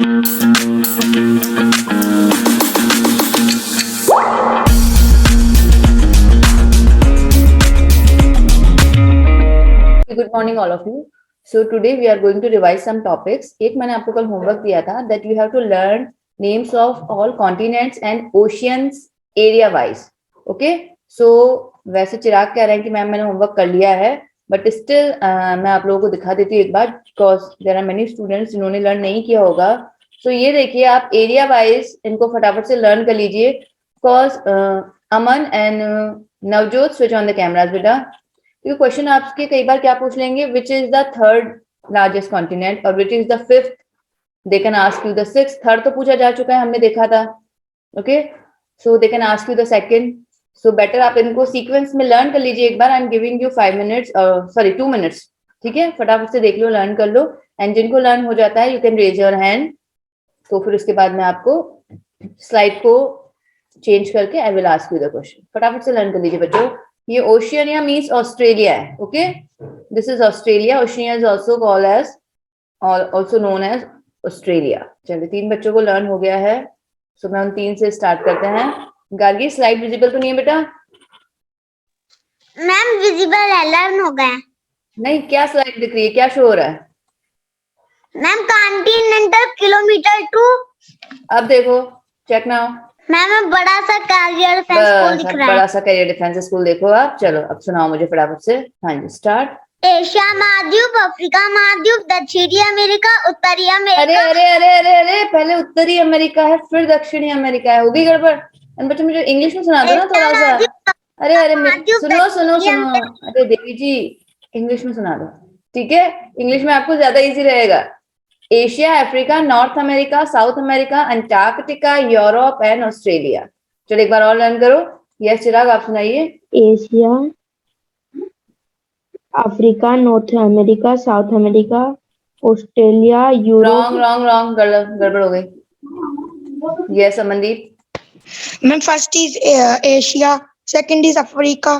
Good morning, all of you. So today we are going to revise some topics. एक मैंने आपको कल homework दिया था that you have to learn names of all continents and oceans area wise. Okay? So वैसे चिराग कह रहे हैं कि मैम मैंने होमवर्क कर लिया है, बट स्टिल मैं आप लोगों को दिखा देती हूँ एक बार, because there are many students जिन्होंने लर्न नहीं किया होगा. सो ये देखिए, आप एरिया वाइज इनको फटाफट से लर्न कर लीजिए. Because Aman and Navjot, switch on the cameras बेटा. ये क्वेश्चन आपके कई बार क्या पूछ लेंगे, which is the third largest continent और which is the fifth. They can ask you the sixth. Third तो पूछा जा चुका है, हमने देखा था. Okay, so they can ask you the second. So better आप इनको सीक्वेंस में लर्न कर लीजिए एक बार. I am giving you 5 minutes, sorry 2 minutes. ठीक है, फटाफट से देख लो, लर्न कर लो. एंड जिनको लर्न हो जाता है you can raise your hand. तो फिर उसके बाद मैं आपको स्लाइड को चेंज करके I will ask you the question. फटाफट से लर्न कर लीजिए बच्चों. ये ओशियनिया मीन्स ऑस्ट्रेलिया है. Okay, this is Australia. Oceania is also called as, also known as Australia. चलिए, 3 बच्चों को लर्न हो गया है. सो मैं उन 3 से स्टार्ट करते हैं. गार्गी, स्लाइड विजिबल तो नहीं है बेटा? मैम विजिबल है, लर्न हो गया. नहीं, क्या स्लाइड दिख रही है, क्या शो हो रहा है? Ma'am continental kilometre to. अब देखो, चेक नाउ. मैम बड़ा सा कैरियर डिफेंस स्कूल दिख रहा है. बड़ा सा कैरियर डिफेंस स्कूल देखो आप. चलो अब सुनाओ मुझे फटाफट से. हाँ जी, स्टार्ट. एशिया महाद्वीप, अफ्रीका महाद्वीप, दक्षिणी अमेरिका, उत्तरी अमेरिका. अरे अरे अरे अरे अरे, पहले उत्तरी अमेरिका है फिर दक्षिणी अमेरिका है. होगी गड़बड़. बच्चों मुझे इंग्लिश में सुना दो ना थोड़ा सा. अरे अरे सुनो सुनो सुनो. अरे देवी जी, इंग्लिश में सुना दो. ठीक है, इंग्लिश में आपको ज्यादा इजी रहेगा. Asia, Africa, north America, south America, Antarctica, Europe and Australia. चलो एक बार और लर्न करो. यस चिराग, आप सुनाइए. Asia, Africa, north America, south America, Australia, Europe. Wrong wrong wrong, गड़बड़ हो गई. Yes Amandeep. Ma'am, first is Asia, second is Africa,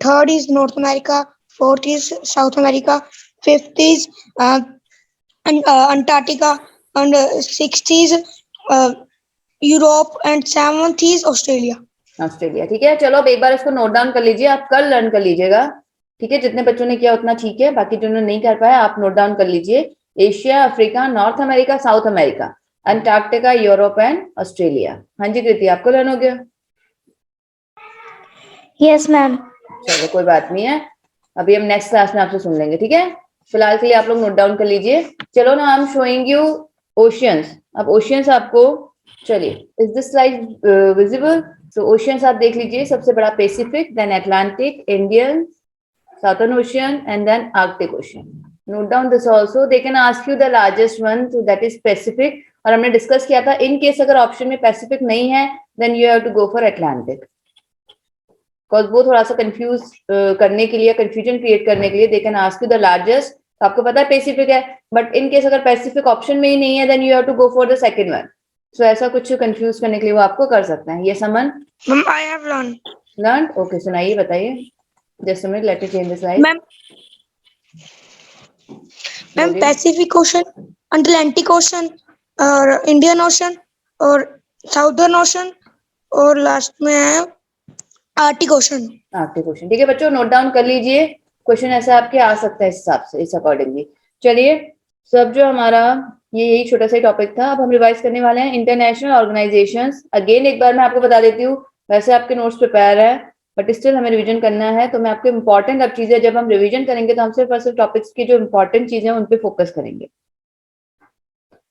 third is North America, fourth is South America, fifth is Antarctica, and sixth is Europe, and seventh is Australia. Australia. ठीक है, चलो अब एक बार इसको note down कर लीजिए. आप कल लर्न कर लीजिएगा. ठीक है, जितने बच्चों ने किया उतना ठीक है, बाकी जिन्होंने नहीं कर पाया आप नोट डाउन कर लीजिए. Asia, Africa, north America, south America, Antarctica, Europe and Australia. हाँ जी कृति, आपको लर्न हो गया? Yes ma'am. चलो कोई बात नहीं है, अभी हम नेक्स्ट क्लास में आपसे सुन लेंगे. ठीक है, फिलहाल के लिए आप लोग नोट डाउन कर लीजिए. चलो ना, I am showing you oceans. अब ओशियंस आपको, चलिए, is this slide visible? So oceans आप देख लीजिए. सबसे बड़ा Pacific, then Atlantic, Indian, southern ocean and then Arctic ocean. Note down this also. They can ask you the largest one, so that is Pacific. और हमने discuss किया था, in case अगर ऑप्शन में पैसिफिक नहीं है then you have to go for Atlantic, because वो थोड़ा सा कंफ्यूज करने के लिए, कंफ्यूजन क्रिएट करने के लिए they can ask you the largest. आपको पता है पैसिफिक है, बट इन केस अगर पैसिफिक ऑप्शन में ही नहीं है then you have to go for the second one. So ऐसा कुछ कंफ्यूज करने के लिए वो आपको कर सकते हैं. ये समन Ma'am, I have learned. Okay, सुनाइए, बताइए. Just a minute, let me change the slide. Ma'am, Pacific Ocean, Atlantic Ocean, और Indian Ocean, और Southern Ocean, और लास्ट में है आर्टिक ओशन. Arctic ocean. ठीक है बच्चों, नोट डाउन कर लीजिए. क्वेश्चन ऐसे आपके आ सकता है इस हिसाब से, इस अकॉर्डिंगली. चलिए, सब जो हमारा ये यही छोटा सा टॉपिक था, अब हम रिवाइज करने वाले हैं इंटरनेशनल ऑर्गेनाइजेशंस. अगेन एक बार मैं आपको बता देती हूँ, वैसे आपके नोट्स प्रिपेयर है बट स्टिल हमें रिवीजन करना है. तो मैं आपके इंपॉर्टेंट अब चीजें, जब हम रिवीजन करेंगे तो हम सिर्फ और सिर्फ टॉपिक्स की जो इंपॉर्टेंट चीजें हैं उन पे फोकस करेंगे.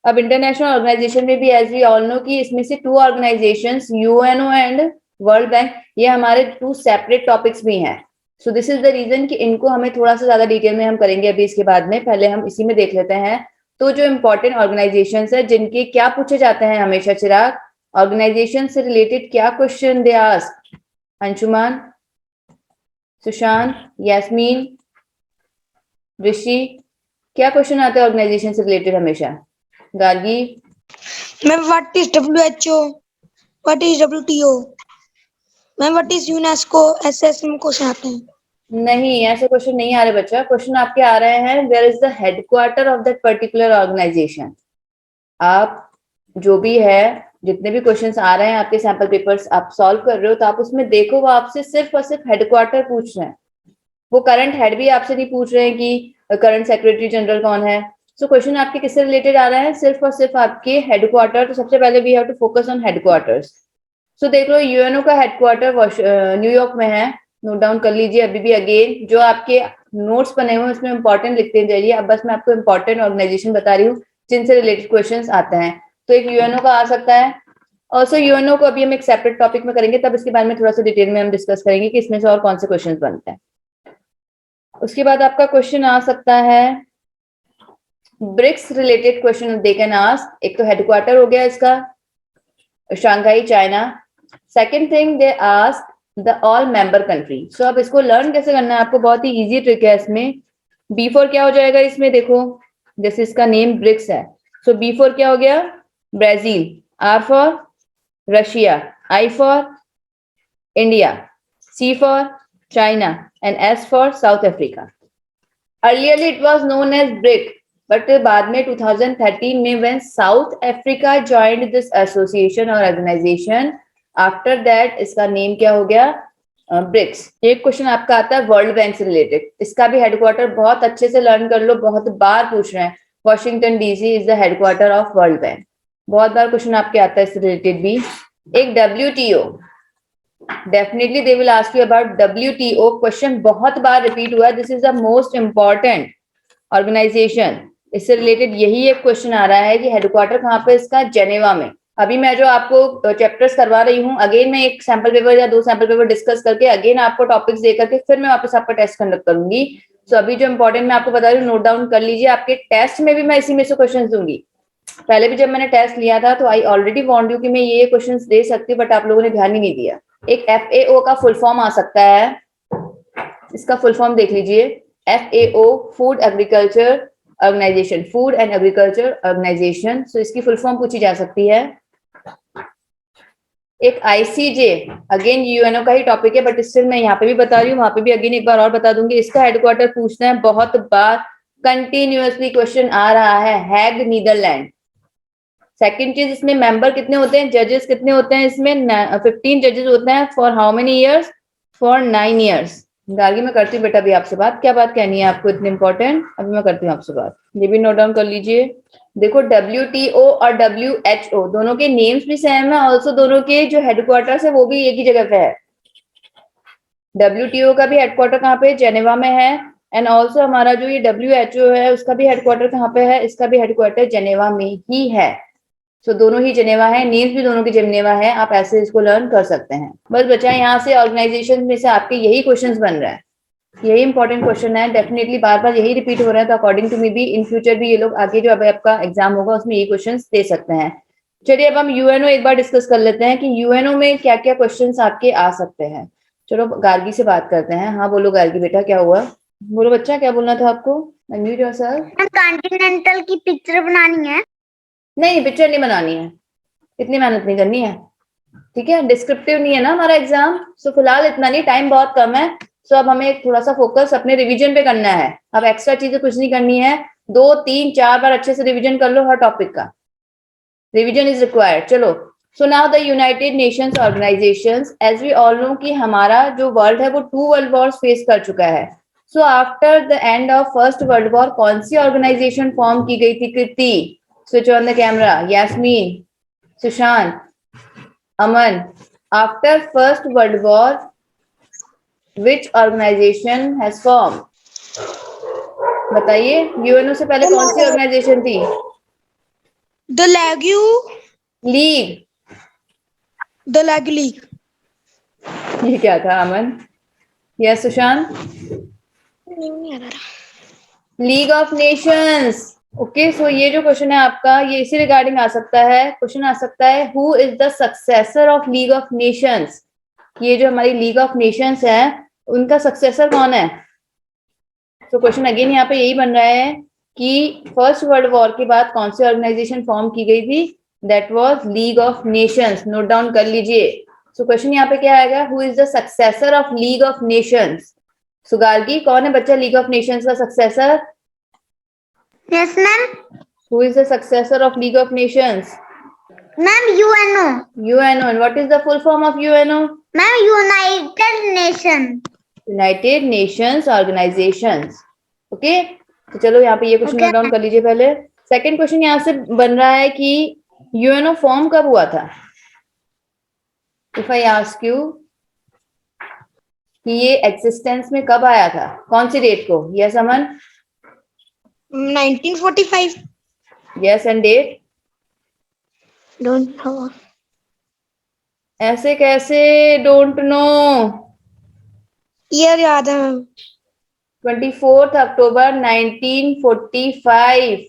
अब इंटरनेशनल ऑर्गेनाइजेशन में भी एज वी ऑल नो कि इसमें से 2 organizations, UNO and World Bank, ये हमारे 2 सेपरेट टॉपिक्स भी हैं. So this is the reason कि इनको हमें थोड़ा सा ज्यादा डिटेल में हम करेंगे अभी इसके बाद में. पहले हम इसी में देख लेते हैं. तो जो इम्पोर्टेंट ऑर्गेनाइजेशंस है जिनके क्या पूछे जाते हैं हमेशा चिराग, ऑर्गेनाइजेशन से रिलेटेड क्या question they ask? Anshuman, Sushant, Yasmeen, Rishi, क्या क्वेश्चन आते हैं ऑर्गेनाइजेशन से रिलेटेड हमेशा? Gargi ma'am, what is WHO, what is WTO, ma'am what is UNESCO, ऐसे ऐसे क्वेश्चन आते हैं. नहीं, ऐसे क्वेश्चन नहीं आ रहे बच्चा. क्वेश्चन आपके आ रहे हैं, where is the headquarter of that particular organization. आप जो भी है, जितने भी क्वेश्चंस आ रहे हैं आपके सैंपल पेपर्स आप सॉल्व कर रहे हो, तो आप उसमें देखो वो आपसे सिर्फ और सिर्फ हेडक्वार्टर पूछ रहे हैं, वो करंट हेड भी आपसे नहीं पूछ रहे हैं कि करंट सेक्रेटरी जनरल कौन है। सो क्वेश्चन आपके किससे रिलेटेड आ रहा है, सिर्फ और सिर्फ आपके हेडक्वार्टर। तो सबसे पहले we have to focus on headquarters. So देख लो यूएनओ का हेडक्वार्टर न्यूयॉर्क में है, नोट डाउन कर लीजिए अभी भी। अगेन जो आपके नोट्स बने हुए हैं उसमें इंपॉर्टेंट लिखते जाइए। अब बस मैं आपको इंपॉर्टेंट ऑर्गेनाइजेशन बता रही हूँ जिनसे रिलेटेड क्वेश्चंस आते हैं। तो एक यूएनओ का आ सकता है। ऑल्सो यूएनओ को अभी हम एक सेपरेट टॉपिक में करेंगे, तब इसके बारे में थोड़ा सा डिटेल में हम डिस्कस करेंगे कि इसमें से और कौन से क्वेश्चन बनते हैं। उसके बाद आपका क्वेश्चन आ सकता है BRICS related question they can ask. एक तो हेडक्वार्टर हो गया इसका, Shanghai China. Second thing they ask the all member country. So अब इसको लर्न कैसे करना है आपको, बहुत ही इजी ट्रिक है इसमें। बी फॉर क्या हो जाएगा इसमें, देखो जैसे इसका नेम ब्रिक्स है, सो बी फॉर क्या हो गया, Brazil. R for Russia, I for India, C for China and S for South Africa. Earlierly it was known as BRIC, but बाद में 2013 में when South Africa joined this association और organisation, after that इसका name क्या हो गया, BRICS. एक question आपका आता है वर्ल्ड बैंक से रिलेटेड, इसका भी हेडक्वार्टर बहुत अच्छे से लर्न कर लो, बहुत बार पूछ रहे हैं। Washington DC is the headquarter of world bank, बहुत बार क्वेश्चन आपके आता है इससे रिलेटेड भी। एक WTO, definitely they will ask you about WTO, question बहुत बार रिपीट हुआ है। This is the most important organization. इससे रिलेटेड यही एक क्वेश्चन आ रहा है कि हेडक्वार्टर कहाँ पे इसका, जेनेवा में। अभी मैं जो आपको चैप्टर्स करवा रही हूँ, अगेन मैं एक सैंपल पेपर या 2 सैंपल पेपर डिस्कस करके अगेन आपको टॉपिक्स दे करके फिर मैं वापस आपका टेस्ट कंडक्ट करूंगी। सो अभी जो इंपॉर्टेंट मैं आपको बता रही हूँ नोट डाउन कर लीजिए। आपके टेस्ट में भी मैं इसी में से क्वेश्चन दूंगी। पहले भी जब मैंने टेस्ट लिया था तो आई ऑलरेडी वार्नड यू कि मैं ये क्वेश्चन दे सकती हूँ, बट आप लोगों ने ध्यान ही नहीं दिया। एक FAO का फुल फॉर्म आ सकता है, इसका फुल फॉर्म देख लीजिए, FAO food agriculture organisation, food and agriculture organisation. So इसकी फुल फॉर्म पूछी जा सकती है। एक ICJ, अगेन यूएनओ का ही टॉपिक है, बट स्टिल मैं यहाँ पे भी बता रही हूँ, वहां पे भी अगेन एक बार और बता दूंगी। इसका हेडक्वार्टर पूछना है, बहुत बार कंटिन्यूअसली क्वेश्चन आ रहा है, हैग नीदरलैंड। सेकंड चीज, इसमें मेंबर कितने होते हैं, जजेस कितने होते हैं इसमें, 15 जजेस होते हैं। For how many years, for 9 years. Gargi मैं करती हूँ बेटा अभी आपसे बात, क्या बात कहनी है आपको इतनी इंपॉर्टेंट, अभी मैं करती हूँ आपसे बात, ये भी नोट डाउन कर लीजिए। देखो WTO और WHO दोनों के नेम्स भी सेम है, ऑल्सो दोनों के जो हेडक्वार्टर्स है वो भी एक ही जगह पे है। WTO का भी हेडक्वार्टर कहाँ पे, जेनेवा में है। एंड ऑल्सो हमारा जो ये WHO है उसका भी हेडक्वार्टर कहाँ पे है, इसका भी हेडक्वार्टर जेनेवा में ही है। सो दोनों ही जेनेवा है, नेम्स भी दोनों की जेनेवा है, आप ऐसे इसको लर्न कर सकते हैं। बस बचा यहाँ से ऑर्गेनाइजेशन में से आपके यही क्वेश्चंस बन रहा है, यही इंपॉर्टेंट क्वेश्चन है, डेफिनेटली बार बार यही रिपीट हो रहा है। तो अकॉर्डिंग टू मी भी इन फ्यूचर भी ये लोग आगे जो अब आपका एग्जाम होगा उसमें ये क्वेश्चंस दे सकते हैं। चलिए अब हम यूएनओ एक बार डिस्कस कर लेते हैं कि यूएनओ में क्या क्या क्वेश्चंस आपके आ सकते हैं। चलो गार्गी से बात करते हैं। हाँ बोलो गार्गी बेटा, क्या हुआ, बोलो बच्चा, क्या बोलना था आपको, अनम्यूट योरसेल्फ। कॉन्टिनेंटल की पिक्चर बनानी है। नहीं पिक्चर नहीं बनानी है, इतनी मेहनत नहीं करनी है, ठीक है। डिस्क्रिप्टिव नहीं है ना हमारा एग्जाम, सो फिलहाल इतना नहीं, टाइम बहुत कम है। सो अब हमें थोड़ा सा फोकस अपने रिवीजन पे करना है। अब एक्स्ट्रा चीजें कुछ नहीं करनी है, 2, 3, 4 बार अच्छे से रिवीजन कर लो, हर टॉपिक का रिवीजन इज रिक्वायर्ड। चलो, so now the United Nations organizations, as we all know कि हमारा जो वर्ल्ड है वो 2 वर्ल्ड वॉर्स फेस कर चुका है। So after the end of first world war कौन सी ऑर्गेनाइजेशन फॉर्म की गई थी, Kriti switch on the camera, Yasmeen, Sushant, Aman, after first world war which organization has formed, बताइए। यूएनओ से पहले कौन सी ऑर्गेनाइजेशन थी, The Lagu, league. the Lagu League. ये क्या था अमन, यस सुशांत, नहीं आ रहा। League of Nations. ओके, सो ये जो क्वेश्चन है आपका ये इसी रिगार्डिंग आ सकता है। क्वेश्चन आ सकता है who is the successor of league of Nations, ये जो हमारी लीग ऑफ नेशंस है उनका सक्सेसर कौन है। तो क्वेश्चन अगेन यहाँ पे यही बन रहा है कि फर्स्ट वर्ल्ड वॉर के बाद कौन सी ऑर्गेनाइजेशन फॉर्म की गई थी, that was league of nations, note down कर लीजिए। सो क्वेश्चन यहाँ पे क्या आएगा, who is the successor of league of nations. सुगार्गी, कौन है बच्चा लीग ऑफ नेशंस का successor, yes ma'am. Who is the successor of League of Nations? Ma'am, UNO. UNO. And what is the full form of UNO? Ma'am, United Nation. United Nations Organizations. Okay? तो चलो यहाँ पे ये question Okay. Note down कर लीजिए पहले. Second question यहाँ से बन रहा है कि यूएनओ फॉर्म कब हुआ था? इफ आई आस्क यू कि ये एक्सिस्टेंस में कब आया था, कौन सी डेट को? Yes Aman? 1945. Yes and date? Don't know. ऐसे कैसे डोंट नो? Year याद है मैम. 24 अक्टूबर 1945.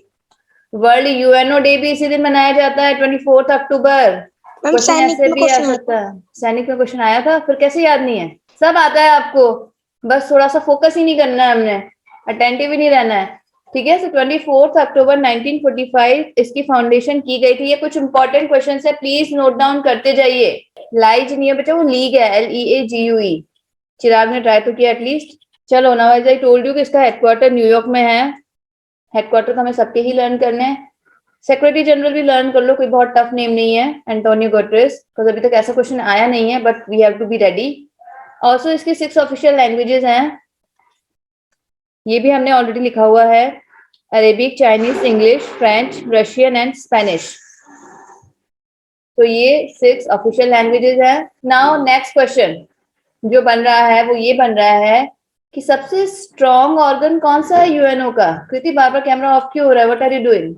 वर्ल्ड यूएनओ डे भी इसी दिन मनाया जाता है, 24 अक्टूबर. मैम क्वेश्चन सैनिक ऐसे में भी आ क्वेश्चन सकता है. सैनिक में क्वेश्चन आया था, फिर कैसे याद नहीं है? सब आता है आपको, बस थोड़ा सा फोकस ही नहीं करना है, हमने अटेंटिव ही नहीं रहना है. ठीक है. सो 24 अक्टूबर 1945 इसकी फाउंडेशन की गई थी. ये कुछ इंपॉर्टेंट क्वेश्चन है, प्लीज नोट डाउन करते जाइए. लाइज नहीं है बेटा, वो लीग है, LEAGUE. चिराग ने ट्राई तो किया एटलीस्ट. चलो now as I told you कि इसका हेडक्वार्टर न्यूयॉर्क में है. हेडक्वार्टर तो हमें सबके ही लर्न करने हैं. सेक्रेटरी जनरल भी लर्न कर लो, कोई बहुत टफ नेम नहीं है, एंटोनियो गुटेरेस. बिकॉज अभी तक ऐसा क्वेश्चन आया नहीं है, but we have to be ready. Also इसकी 6 ऑफिशियल लैंग्वेजेस हैं, ये भी हमने ऑलरेडी लिखा हुआ है. Arabic, Chinese, English, French, Russian and Spanish. तो ये 6 ऑफिशियल लैंग्वेजेस है. नाउ नेक्स्ट क्वेश्चन जो बन रहा है वो ये बन रहा है कि सबसे स्ट्रॉन्ग ऑर्गन कौन सा है यूएनओ का? कृति बार बार कैमरा ऑफ क्यों हो रहा है? What are you doing?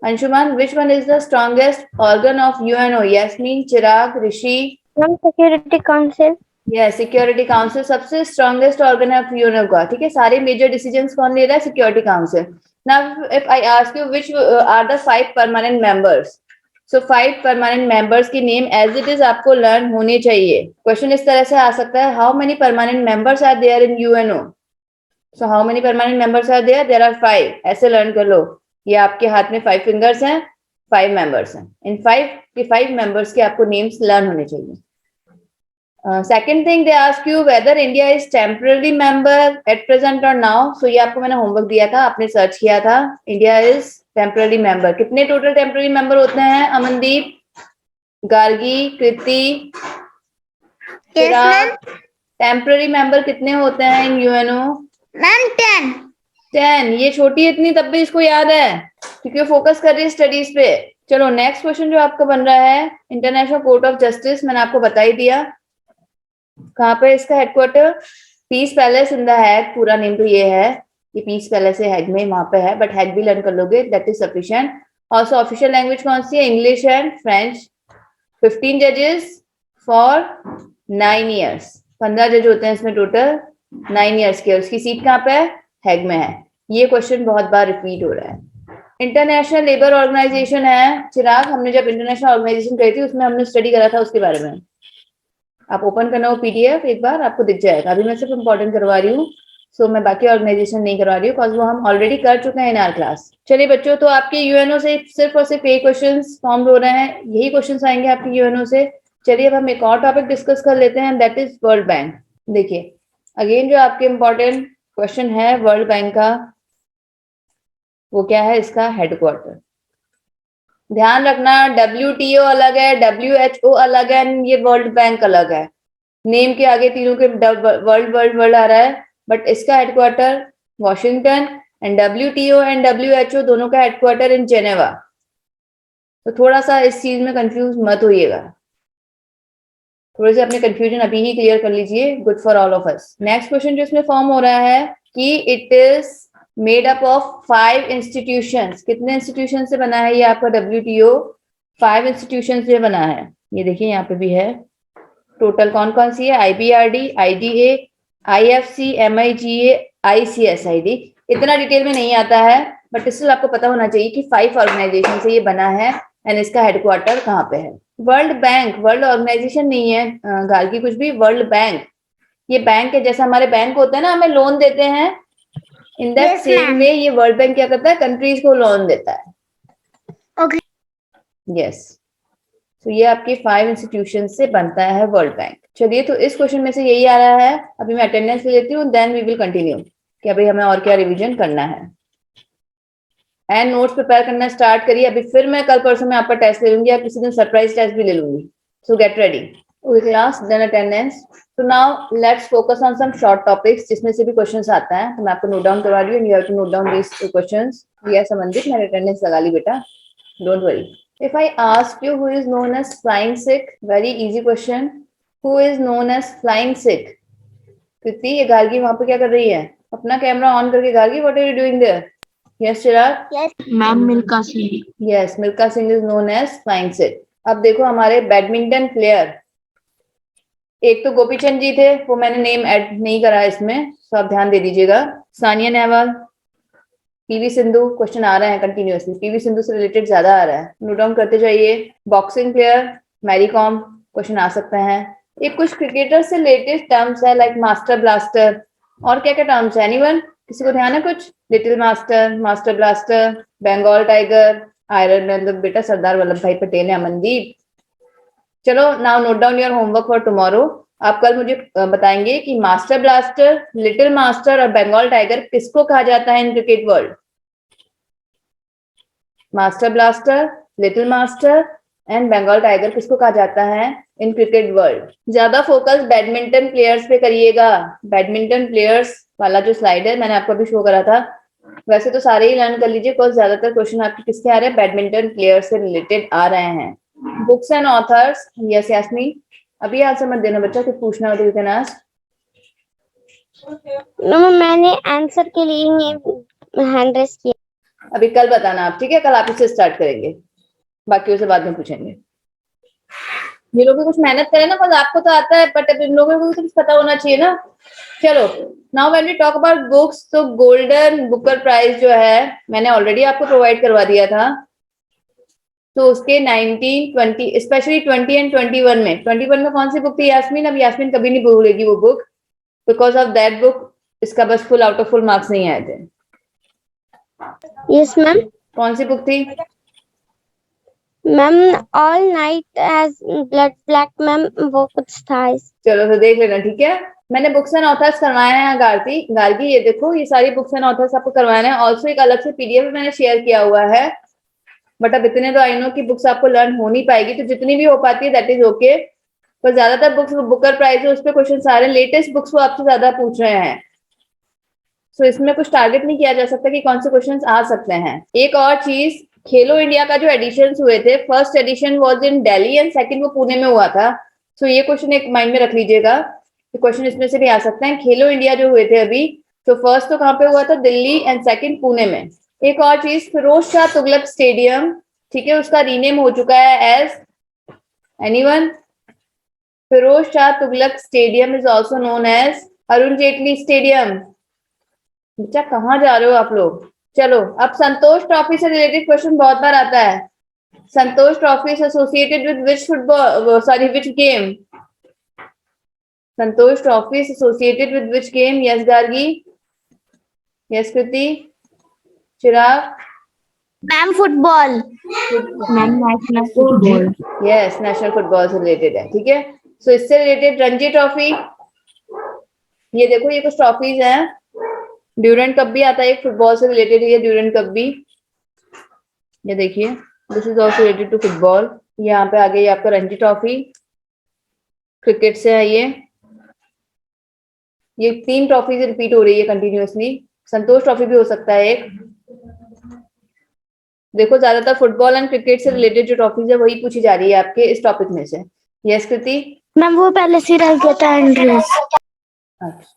Anshuman, which one is the strongest organ of UNO? Yasmin, Chirag, Rishi. Ma'am security council. Yes, Security Council सबसे strongest organ of UNO का. ठीक है. सारे major decisions कौन ले रहा है? Security Council. Now, if I ask you which are the 5 permanent members, so 5 permanent members की name as it is आपको learn होने चाहिए. Question इस तरह से आ सकता है, how many permanent members are there in UNO? So how many permanent members are there? There are 5. ऐसे learn कर लो. ये आपके हाथ में 5 फिंगर्स हैं, 5 मेंबर्स हैं. इन 5 मेंबर्स के आपको नेम्स लर्न होने चाहिए. Second thing they ask you whether India is temporary member at present और नाउ. सो ये आपको मैंने होमवर्क दिया था, आपने सर्च किया था. India is temporary member. कितने टोटल टेम्पररी मेंबर होते हैं? अमनदीप, गार्गी, कृति, चिराग, टेम्पररी मेंबर कितने होते हैं इन यूएनओ? Ma'am, 10. 10. ये छोटी है इतनी, तब भी इसको याद है क्योंकि फोकस कर रही है स्टडीज पे. चलो नेक्स्ट क्वेश्चन जो आपका बन रहा है, इंटरनेशनल कोर्ट ऑफ जस्टिस. मैंने आपको बता ही दिया कहाँ पे इसका headquarter. Peace palace in the Hague. पूरा नेम तो ये है, ये पीस पैलेस है हैग में, वहां पे है, बट हैग भी लर्न कर लोगे, that is sufficient. Also official language कौन सी है? English and French. 15 जजेस फॉर 9 years. 15 जज होते हैं इसमें टोटल, 9 years के. उसकी सीट कहाँ पे है? हैग में है. ये क्वेश्चन बहुत बार रिपीट हो रहा है. इंटरनेशनल लेबर ऑर्गेनाइजेशन है. चिराग, हमने जब इंटरनेशनल ऑर्गेनाइजेशन करी थी उसमें हमने स्टडी करा था उसके बारे में. आप ओपन करना वो PDF, एक बार आपको दिख जाएगा. अभी मैं सिर्फ इंपॉर्टेंट करवा रही हूँ, सो मैं बाकी ऑर्गेनाइजेशन नहीं करवा रही हूँ बिकॉज वो हम ऑलरेडी कर चुके हैं इन आवर क्लास. चलिए बच्चों, तो आपके यूएनओ से सिर्फ और सिर्फ यही क्वेश्चन फॉर्म हो रहे हैं, यही क्वेश्चन आएंगे आपके यूएनओ से. चलिए अब हम एक और टॉपिक डिस्कस कर लेते हैं, दैट इज वर्ल्ड बैंक. देखिए अगेन जो आपके इम्पोर्टेंट क्वेश्चन है वर्ल्ड बैंक का, वो क्या है? इसका हेडक्वार्टर. ध्यान रखना, WTO अलग है, WHO अलग है, ये वर्ल्ड बैंक अलग है. नेम के आगे तीनों के वर्ल्ड वर्ल्ड वर्ल्ड आ रहा है, बट इसका headquarter Washington, and WTO and WHO दोनों का हेडक्वार्टर इन जेनेवा. तो थोड़ा सा इस चीज में कंफ्यूज मत होइएगा, थोड़े से अपने कंफ्यूजन अभी ही क्लियर कर लीजिए. Good for all of us. Next question जो इसमें फॉर्म हो रहा है कि it is made up of 5 institutions. कितने इंस्टीट्यूशन से बना है ये आपका WTO? 5 इंस्टीट्यूशन से बना है. ये देखिए यहाँ पे भी है. टोटल कौन कौन सी है? IBRD, IDA, IFC, MIGA, ICSID. इतना डिटेल में नहीं आता है, बट स्टिल आपको पता होना चाहिए कि 5 ऑर्गेनाइजेशन से ये बना है एंड इसका हेडक्वार्टर कहाँ पे है. वर्ल्ड बैंक वर्ल्ड ऑर्गेनाइजेशन नहीं है गार्गी कुछ भी. वर्ल्ड बैंक ये बैंक है, जैसे हमारे बैंक होते हैं ना, हमें लोन देते हैं, in that Yes, same ma'am. वे ये वर्ल्ड बैंक क्या करता है? कंट्रीज को लोन देता है. Okay. यस. तो ये आपके 5 इंस्टीट्यूशन से बनता है वर्ल्ड बैंक. चलिए, तो इस क्वेश्चन में से यही आ रहा है. अभी मैं अटेंडेंस ले लेती हूँ, देन वी विल कंटिन्यू कि अभी हमें और क्या रिवीजन करना है. एंड नोट्स प्रिपेयर करना स्टार्ट करिए। अभी फिर मैं कल परसों में आपका टेस्ट ले लूंगी या किसी दिन सरप्राइज टेस्ट भी ले लूंगी। So get ready. Okay class, then attendance. तो now let's focus on some short topics जिसमें से भी क्वेश्चंस आता है, तो मैं आपको नोट डाउन करवा रही हूँ। You have to note down this questions. ये संबंधित मैंने अटेंडेंस लगा ली बेटा, don't worry. If I ask you who is known as flying Sikh, very easy question, who is known as flying Sikh? Kriti, ये गार्गी वहां पे क्या कर रही है? अपना कैमरा ऑन करके। Gargi, what are you doing there? Yes Chirag. Ma'am Milkha Singh. Yes, Milkha Singh is known as flying Sikh. अब देखो हमारे बैडमिंटन प्लेयर, एक तो गोपीचंद जी थे, वो मैंने नेम ऐड नहीं करा इसमें, तो आप ध्यान दे दीजिएगा। सानिया नेहवाल, पीवी सिंधु, क्वेश्चन आ रहे हैं कंटिन्यूअसली, पीवी सिंधु से रिलेटेड ज्यादा आ रहा है, नोट डाउन करते जाइए। Boxing player Mary Kom, question आ सकते हैं। एक कुछ क्रिकेटर से रिलेटेड टर्म्स है लाइक मास्टर ब्लास्टर, और क्या क्या टर्म्स है? एनीवन, किसी को ध्यान है कुछ? Little master, master blaster, Bengal tiger, iron man, तो बेटा सरदार वल्लभ भाई पटेल है। अमनदीप, चलो now note down your homework for tomorrow. आप कल मुझे बताएंगे कि मास्टर ब्लास्टर, लिटिल मास्टर और बंगाल टाइगर किसको कहा जाता है in cricket world? Master blaster, little master and Bengal tiger किसको कहा जाता है इन क्रिकेट वर्ल्ड? ज्यादा फोकस बैडमिंटन प्लेयर्स पे करिएगा। बैडमिंटन प्लेयर्स वाला जो स्लाइड है मैंने आपको अभी शो करा था, वैसे तो सारे ही लर्न कर लीजिए, बिकॉज ज्यादातर क्वेश्चन आपके किसके आ रहे हैं? बैडमिंटन प्लेयर से रिलेटेड आ रहे हैं। Books and authors, yes Yasmin, अभी आंसर मत देना बच्चा, कुछ पूछना हो तो यू कैन आस्क। मैंने आंसर के लिए ही हैंड रेस किया। अभी कल बताना आप, ठीक है? कल आप इससे स्टार्ट करेंगे, बाकी उसे बाद में पूछेंगे। ये लोग भी कुछ मेहनत करें ना, बस आपको तो आता है बट अब इन लोगों को भी कुछ पता होना चाहिए ना। चलो now when we talk about books, तो गोल्डन बुकर प्राइज जो है मैंने ऑलरेडी आपको प्रोवाइड करवा दिया था। तो उसके 19, 20, स्पेशली 20 एंड 21 में, 21 में कौन सी बुक थी यास्मीन? अब यास्मीन कभी नहीं भूलेगी वो book, because of that book इसका बस full out of full marks नहीं आए थे। Yes ma'am. कौन सी बुक थी? Ma'am all night as blood black ma'am, वो कुछ था। चलो तो देख लेना, ठीक है? मैंने बुक्स एंड ऑथर्स करवाए हैं गार्गी, ये देखो ये सारी बुक्स एंड ऑथर्स आपको करवाए हैं। ऑल्सो एक अलग से पीडीएफ मैंने शेयर किया हुआ है, बट अब इतने तो आई नो कि बुक्स आपको लर्न हो नहीं पाएगी, तो जितनी भी हो पाती है दैट इज ओके। पर ज्यादातर बुक्स बुकर प्राइज है, उस पर क्वेश्चन सारे लेटेस्ट बुक्स वो आपसे ज्यादा पूछ रहे हैं। सो इसमें कुछ टारगेट नहीं किया जा सकता कि कौन से क्वेश्चन आ सकते हैं। एक और चीज, खेलो इंडिया का जो एडिशन हुए थे, first edition was in Delhi and second वो पुणे में हुआ था। सो ये क्वेश्चन एक माइंड में रख लीजिएगा, तो क्वेश्चन इसमें से भी आ सकते हैं। खेलो इंडिया जो हुए थे अभी, तो फर्स्ट तो कहाँ पे हुआ था? दिल्ली एंड सेकंड पुणे में। एक और चीज, फिरोज शाह तुगलक स्टेडियम, ठीक है, उसका रीनेम हो चुका है as anyone? Firoz Shah Tughlaq stadium is also known as Arun Jaitley stadium. बच्चा कहाँ जा रहे हो आप लोग? चलो अब संतोष ट्रॉफी से रिलेटेड क्वेश्चन बहुत बार आता है। Santosh trophy is associated with which football, sorry which game? Santosh trophy is associated with which game? Yes Gargi, yes Kriti, Chirag. Ma'am football. Ma'am national football. Yes, national football से रिलेटेड है, ठीक है? सो इससे रिलेटेड रणजी ट्रॉफी, ये देखो ये कुछ ट्रॉफीज हैं। ड्यूरेंट कप भी आता है एक, फुटबॉल से रिलेटेड है ड्यूरेंट कप भी। ये देखिए, this is also related to football. यहाँ पे आ गई आपका रणजी ट्रॉफी, क्रिकेट से है ये 3 ट्रॉफीज रिपीट हो रही है कंटिन्यूअसली। संतोष ट्रॉफी भी हो सकता है एक। देखो ज्यादातर फुटबॉल एंड क्रिकेट से रिलेटेड जो ट्रॉफीज है वही पूछी जा रही है आपके इस टॉपिक में से। यस कृति? मैम वो पहले से रह गया था एंड्रेस। अच्छा,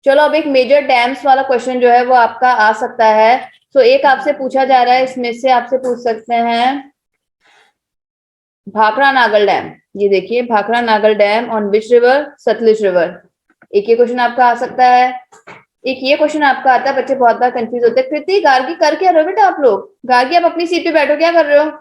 चलो अब एक मेजर डैम्स वाला क्वेश्चन जो है वो आपका आ सकता है। सो एक आपसे पूछा जा रहा है, इसमें से आपसे पूछ सकते हैं भाखड़ा नागल डैम। ये देखिए, Bhakra Nangal dam on which river? Sutlej river. एक ये क्वेश्चन आपका आ सकता है। एक ये क्वेश्चन आपका आता है, बच्चे बहुत बार कंफ्यूज होते हैं। कृति, गार्गी कर क्या रहे हो बेटा आप लोग? गार्गी आप अपनी सीट पे बैठो, क्या कर रहे हो?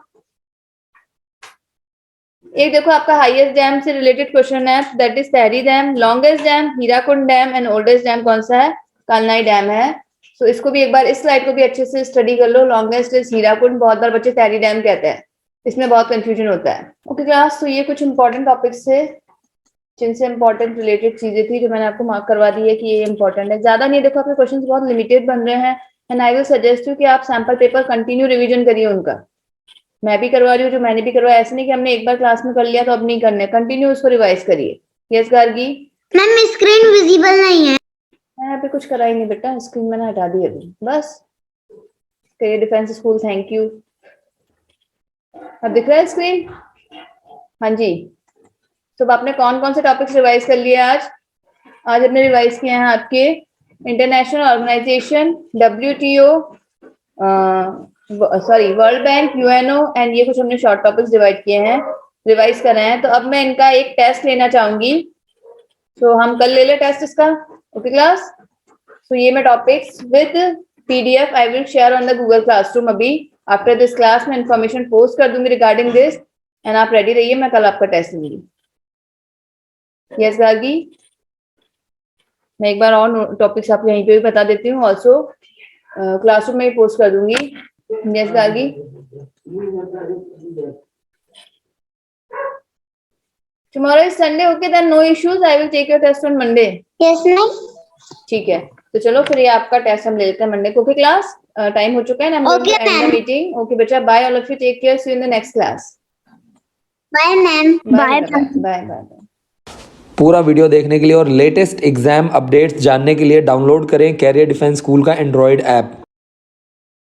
एक देखो आपका हाईएस्ट डैम से रिलेटेड क्वेश्चन है, that is tehri dam. Longest dam Hirakud dam and oldest dam कौन सा है? कालनाई डैम है। सो इसको भी एक बार, इस स्लाइड को भी अच्छे से स्टडी कर लो। लॉन्गेस्ट इज हीराकुंड, बहुत बार बच्चे तहरी डैम कहते हैं, इसमें बहुत कंफ्यूजन होता है। ओके क्लास, तो ये कुछ इंपॉर्टेंट टॉपिक्स थे जिनसे इंपॉर्टेंट रिलेटेड चीजें थी जो मैंने आपको मार्क करवा दी है कि ये इंपॉर्टेंट है। ज्यादा नहीं, देखो आपके क्वेश्चंस बहुत लिमिटेड बन रहे हैं and I will suggest you कि आप सैंपल पेपर कंटिन्यू रिवीजन करिए उनका। मैं भी करवा रही हूँ, जो मैंने भी करवाया, ऐसे नहीं कि हमने एक बार क्लास में कर लिया तो अब नहीं करने, कंटिन्यू उसको रिवाइज करिए। Yes Gargi? Ma'am screen visible नहीं है। मैंने अभी कुछ करा ही नहीं बेटा, स्क्रीन मैंने हटा दी अभी, बस। Career defence school, thank you. अब दिख रहा है स्क्रीन? हाँ जी। तो आपने कौन कौन से टॉपिक्स रिवाइज कर लिए आज? आज हमने रिवाइज किए हैं आपके international organization, WTO, sorry World Bank, UNO, and ये कुछ हमने शॉर्ट टॉपिक्स डिवाइड किए हैं, रिवाइज कर रहे हैं। तो अब मैं इनका एक टेस्ट लेना चाहूंगी। तो हम कल ले ले टेस्ट इसका, ओके क्लास? तो ये मैं topics with PDF I will share on the Google classroom. अभी आफ्टर दिस क्लास मैं इंफॉर्मेशन पोस्ट कर दूंगी रिगार्डिंग दिस, एंड आप रेडी रहिए, मैं कल आपका टेस्ट लूंगी। यस गार्गी? मैं एक बार और टॉपिक्स आपको यहीं पे भी बता देती हूँ, ऑल्सो क्लासरूम में भी पोस्ट कर दूंगी। Yes Gargi? Tomorrow is Sunday, okay? Then no issues. I will take your test on Monday. Yes ma'am. ठीक है, तो चलो फिर ये आपका टेस्ट हम ले लेते हैं मंडे को। ओके क्लास, टाइम हो चुका है ना, Okay, and the ma'am. Meeting. Okay बेटा, bye all of you, take care, see you in the next class. Bye ma'am. Bye bye bye. पूरा वीडियो देखने के लिए और लेटेस्ट एग्जाम अपडेट्स जानने के लिए डाउनलोड करें कैरियर डिफेंस स्कूल का एंड्रॉयड ऐप।